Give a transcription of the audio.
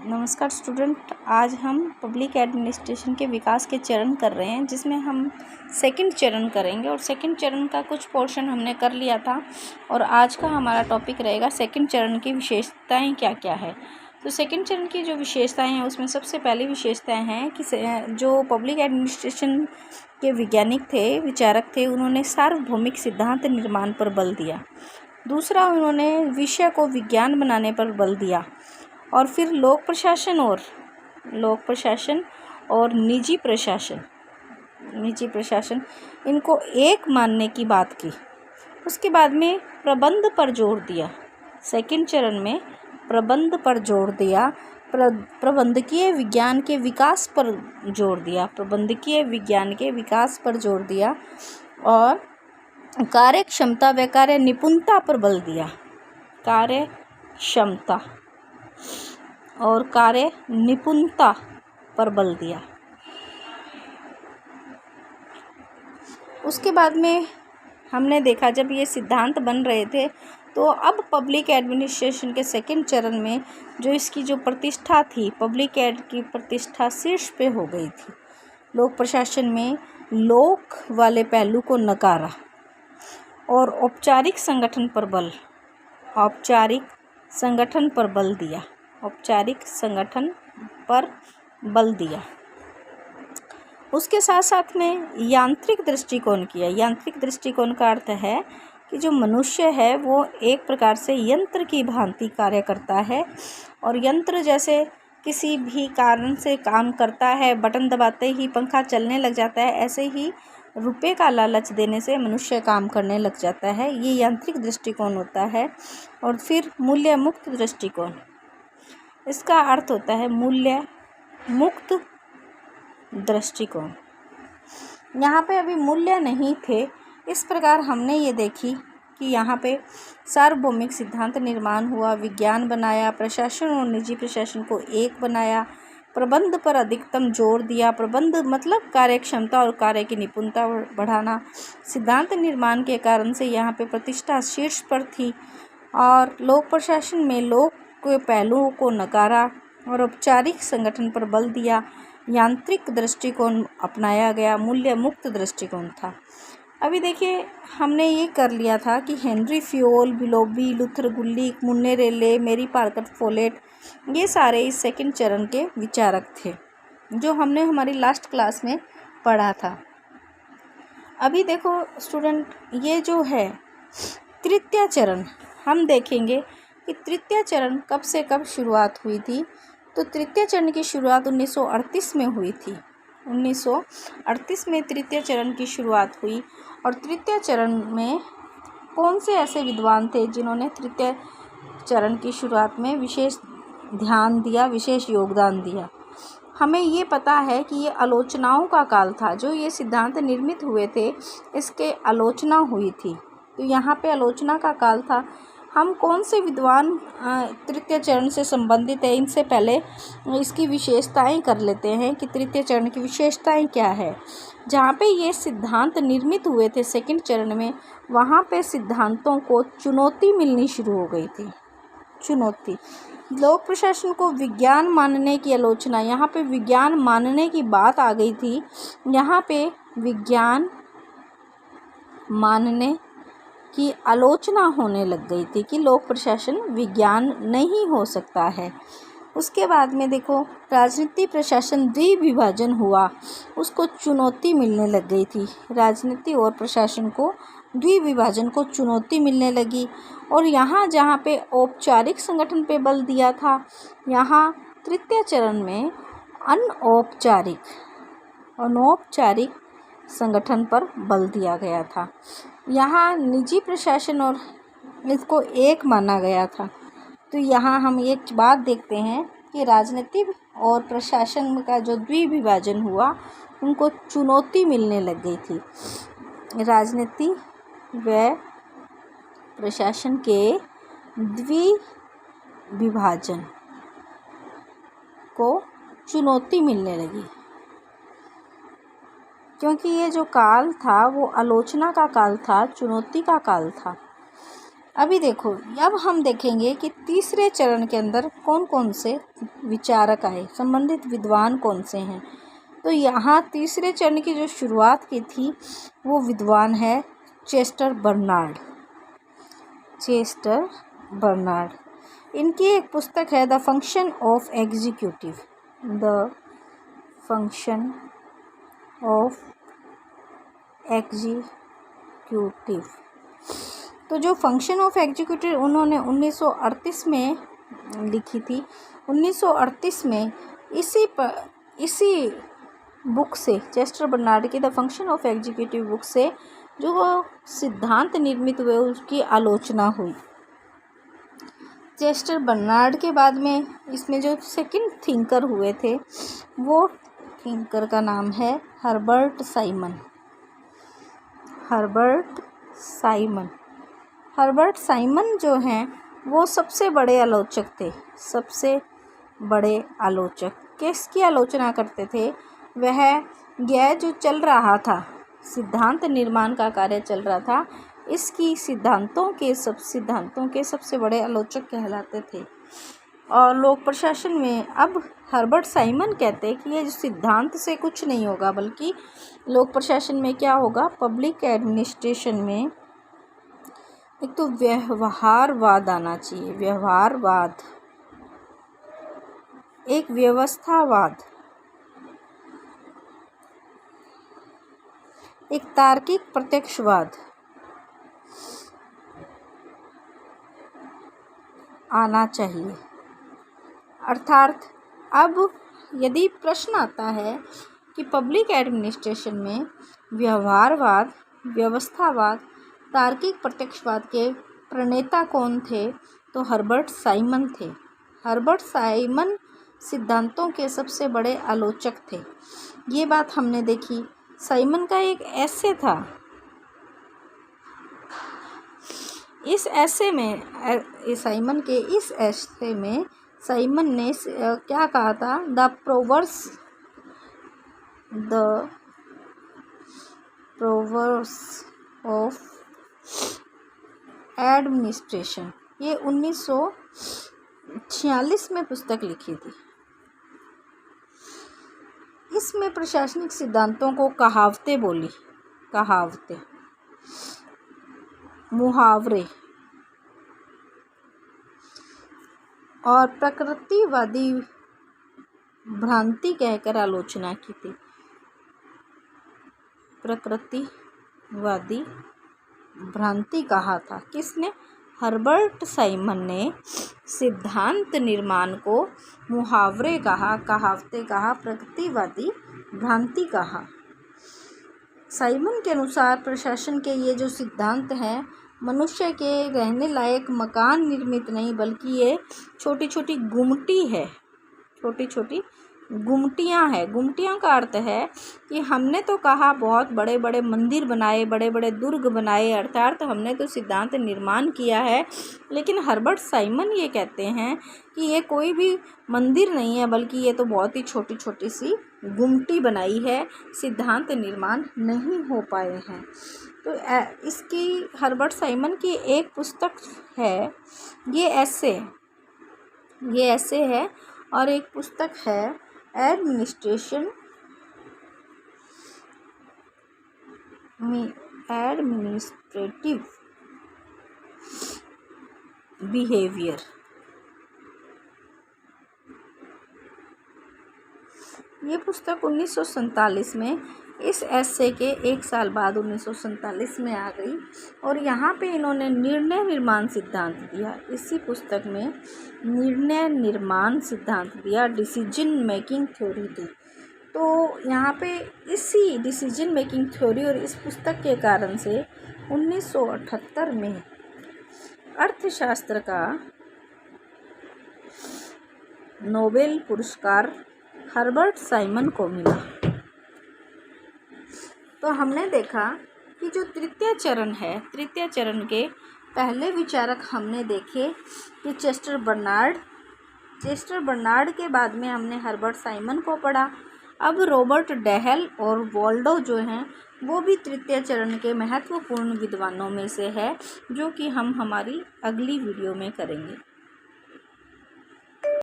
नमस्कार स्टूडेंट, आज हम पब्लिक एडमिनिस्ट्रेशन के विकास के चरण कर रहे हैं, जिसमें हम सेकंड चरण करेंगे और सेकंड चरण का कुछ पोर्शन हमने कर लिया था और आज का हमारा टॉपिक रहेगा सेकंड चरण की विशेषताएं क्या क्या है। तो सेकंड चरण की जो विशेषताएं हैं उसमें सबसे पहली विशेषताएं हैं कि जो पब्लिक एडमिनिस्ट्रेशन के वैज्ञानिक थे, विचारक थे, उन्होंने सार्वभौमिक सिद्धांत निर्माण पर बल दिया। दूसरा, उन्होंने विषय को विज्ञान बनाने पर बल दिया। और फिर लोक प्रशासन और निजी प्रशासन इनको एक मानने की बात की। उसके बाद में प्रबंध पर जोर दिया। सेकंड चरण में प्रबंध पर जोर दिया, प्रबंधकीय विज्ञान के विकास पर जोर दिया और कार्य क्षमता व कार्य निपुणता पर बल दिया। कार्य क्षमता और कार्य निपुणता पर बल दिया। उसके बाद में हमने देखा, जब ये सिद्धांत बन रहे थे तो अब पब्लिक एडमिनिस्ट्रेशन के सेकंड चरण में जो इसकी जो प्रतिष्ठा थी, पब्लिक एड की प्रतिष्ठा शीर्ष पे हो गई थी। लोक प्रशासन में लोक वाले पहलू को नकारा और औपचारिक संगठन पर बल दिया। उसके साथ साथ में यांत्रिक दृष्टिकोण किया। यांत्रिक दृष्टिकोण का अर्थ है कि जो मनुष्य है वो एक प्रकार से यंत्र की भांति कार्य करता है और यंत्र जैसे किसी भी कारण से काम करता है, बटन दबाते ही पंखा चलने लग जाता है, ऐसे ही रुपए का लालच देने से मनुष्य काम करने लग जाता है। ये यांत्रिक दृष्टिकोण होता है। और फिर मूल्य मुक्त दृष्टिकोण, इसका अर्थ होता है मूल्य मुक्त दृष्टिकोण। यहाँ पे अभी मूल्य नहीं थे, इस प्रकार हमने ये देखी कि यहाँ पे सार्वभौमिक सिद्धांत निर्माण हुआ, विज्ञान बनाया, प्रशासन और निजी प्रशासन को एक बनाया, प्रबंध पर अधिकतम जोर दिया। प्रबंध मतलब कार्य क्षमता और कार्य की निपुणता बढ़ाना। सिद्धांत निर्माण के कारण से यहाँ पे प्रतिष्ठा शीर्ष पर थी और लोक प्रशासन में लोक के पहलुओं को नकारा और औपचारिक संगठन पर बल दिया। यांत्रिक दृष्टिकोण अपनाया गया, मूल्य मुक्त दृष्टिकोण था। अभी देखिए, हमने ये कर लिया था कि हेनरी फ्योल, बिलोबी, लूथर गुल्लिक, मुन्ने रेले, मेरी पार्कर फोलेट, ये सारे इस सेकंड चरण के विचारक थे, जो हमने हमारी लास्ट क्लास में पढ़ा था। अभी देखो स्टूडेंट, ये जो है तृतीय चरण, हम देखेंगे कि तृतीय चरण कब से कब शुरुआत हुई थी। तो तृतीय चरण की शुरुआत 1938 में हुई थी। 1938 में तृतीय चरण की शुरुआत हुई और तृतीय चरण में कौन से ऐसे विद्वान थे जिन्होंने तृतीय चरण की शुरुआत में विशेष ध्यान दिया, विशेष योगदान दिया। हमें ये पता है कि ये आलोचनाओं का काल था। जो ये सिद्धांत निर्मित हुए थे, इसके आलोचना हुई थी, तो यहाँ पे आलोचना का काल था। हम कौन से विद्वान तृतीय चरण से संबंधित है, इनसे पहले इसकी विशेषताएं कर लेते हैं कि तृतीय चरण की विशेषताएं क्या है। जहाँ पे ये सिद्धांत निर्मित हुए थे सेकंड चरण में, वहाँ पे सिद्धांतों को चुनौती मिलनी शुरू हो गई थी। चुनौती, लोक प्रशासन को विज्ञान मानने की आलोचना, यहाँ पे विज्ञान मानने की बात आ गई थी। यहाँ पे विज्ञान मानने की आलोचना होने लग गई थी कि लोक प्रशासन विज्ञान नहीं हो सकता है। उसके बाद में देखो, राजनीति प्रशासन द्विविभाजन हुआ, उसको चुनौती मिलने लग गई थी। राजनीति और प्रशासन को द्विविभाजन को चुनौती मिलने लगी। और यहाँ जहाँ पे औपचारिक संगठन पे बल दिया था, यहाँ तृतीय चरण में अनौपचारिक संगठन पर बल दिया गया था। यहाँ निजी प्रशासन और इसको एक माना गया था। तो यहाँ हम एक बात देखते हैं कि राजनीति और प्रशासन का जो द्विविभाजन हुआ, उनको चुनौती मिलने लग गई थी। राजनीति व प्रशासन के द्विविभाजन को चुनौती मिलने लगी, क्योंकि ये जो काल था वो आलोचना का काल था, चुनौती का काल था। अभी देखो, अब हम देखेंगे कि तीसरे चरण के अंदर कौन कौन से विचारक आए, संबंधित विद्वान कौन से हैं। तो यहाँ तीसरे चरण की जो शुरुआत की थी वो विद्वान है चेस्टर बर्नार्ड। चेस्टर बर्नार्ड, इनकी एक पुस्तक है the function of executive. The function of executive. तो जो फंक्शन ऑफ एग्जीक्यूटिव उन्होंने 1938 में लिखी थी। 1938 में इसी बुक से, चेस्टर बर्नार्ड की the function of executive book से जो वो सिद्धांत निर्मित हुए उसकी आलोचना हुई। चेस्टर बर्नार्ड के बाद में इसमें जो सेकंड थिंकर हुए थे वो थिंकर का नाम है Herbert Simon. Herbert Simon. Herbert Simon जो हैं वो सबसे बड़े आलोचक थे। सबसे बड़े आलोचक किसकी आलोचना करते थे? वह यह जो चल रहा था, सिद्धांत निर्माण का कार्य चल रहा था, इसकी सिद्धांतों के सबसे बड़े आलोचक कहलाते थे। और लोक प्रशासन में अब हर्बर्ट साइमन कहते हैं कि ये सिद्धांत से कुछ नहीं होगा, बल्कि लोक प्रशासन में क्या होगा, पब्लिक एडमिनिस्ट्रेशन में एक तो व्यवहारवाद आना चाहिए। व्यवहारवाद, एक व्यवस्थावाद, एक तार्किक प्रत्यक्षवाद आना चाहिए। अर्थात अब यदि प्रश्न आता है कि पब्लिक एडमिनिस्ट्रेशन में व्यवहारवाद, व्यवस्थावाद, तार्किक प्रत्यक्षवाद के प्रणेता कौन थे, तो हर्बर्ट साइमन थे। हर्बर्ट साइमन सिद्धांतों के सबसे बड़े आलोचक थे। ये बात हमने देखी। साइमन का एक ऐसे था, इस ऐसे में साइमन के इस ऐसे में साइमन ने क्या कहा था, द प्रोवर्ब्स ऑफ एडमिनिस्ट्रेशन, ये 1946 में पुस्तक लिखी थी। इसमें प्रशासनिक सिद्धांतों को कहावतें बोली, कहावतें, मुहावरे और प्रकृतिवादी भ्रांति कहकर आलोचना की थी। प्रकृतिवादी भ्रांति कहा था किसने? हर्बर्ट साइमन ने सिद्धांत निर्माण को मुहावरे कहा, कहावतें कहा, प्रकृतिवादी भ्रांति कहा। साइमन के अनुसार प्रशासन के ये जो सिद्धांत हैं, मनुष्य के रहने लायक मकान निर्मित नहीं, बल्कि ये छोटी छोटी गुमटी है, छोटी छोटी गुमटियाँ हैं। गुमटियाँ का अर्थ है कि हमने तो कहा बहुत बड़े बड़े मंदिर बनाए, बड़े बड़े दुर्ग बनाए, अर्थात हमने तो सिद्धांत निर्माण किया है, लेकिन हर्बर्ट साइमन ये कहते हैं कि ये कोई भी मंदिर नहीं है, बल्कि ये तो बहुत ही छोटी छोटी सी गुमटी बनाई है, सिद्धांत निर्माण नहीं हो पाए हैं। तो इसकी हर्बर्ट साइमन की एक पुस्तक है, ये ऐसे है, और एक पुस्तक है एडमिनिस्ट्रेटिव बिहेवियर। ये पुस्तक 1947 में, इस ऐसे के एक साल बाद 1947 में आ गई, और यहाँ पे इन्होंने निर्णय निर्माण सिद्धांत दिया। इसी पुस्तक में निर्णय निर्माण सिद्धांत दिया, डिसीजन मेकिंग थ्योरी दी। तो यहाँ पे इसी डिसीजन मेकिंग थ्योरी और इस पुस्तक के कारण से 1978 में अर्थशास्त्र का नोबेल पुरस्कार हर्बर्ट साइमन को मिला। तो हमने देखा कि जो तृतीय चरण है, तृतीय चरण के पहले विचारक हमने देखे कि चेस्टर बर्नार्ड के बाद में हमने हर्बर्ट साइमन को पढ़ा। अब रॉबर्ट डेहल और वॉल्डो जो हैं वो भी तृतीय चरण के महत्वपूर्ण विद्वानों में से है, जो कि हम हमारी अगली वीडियो में करेंगे।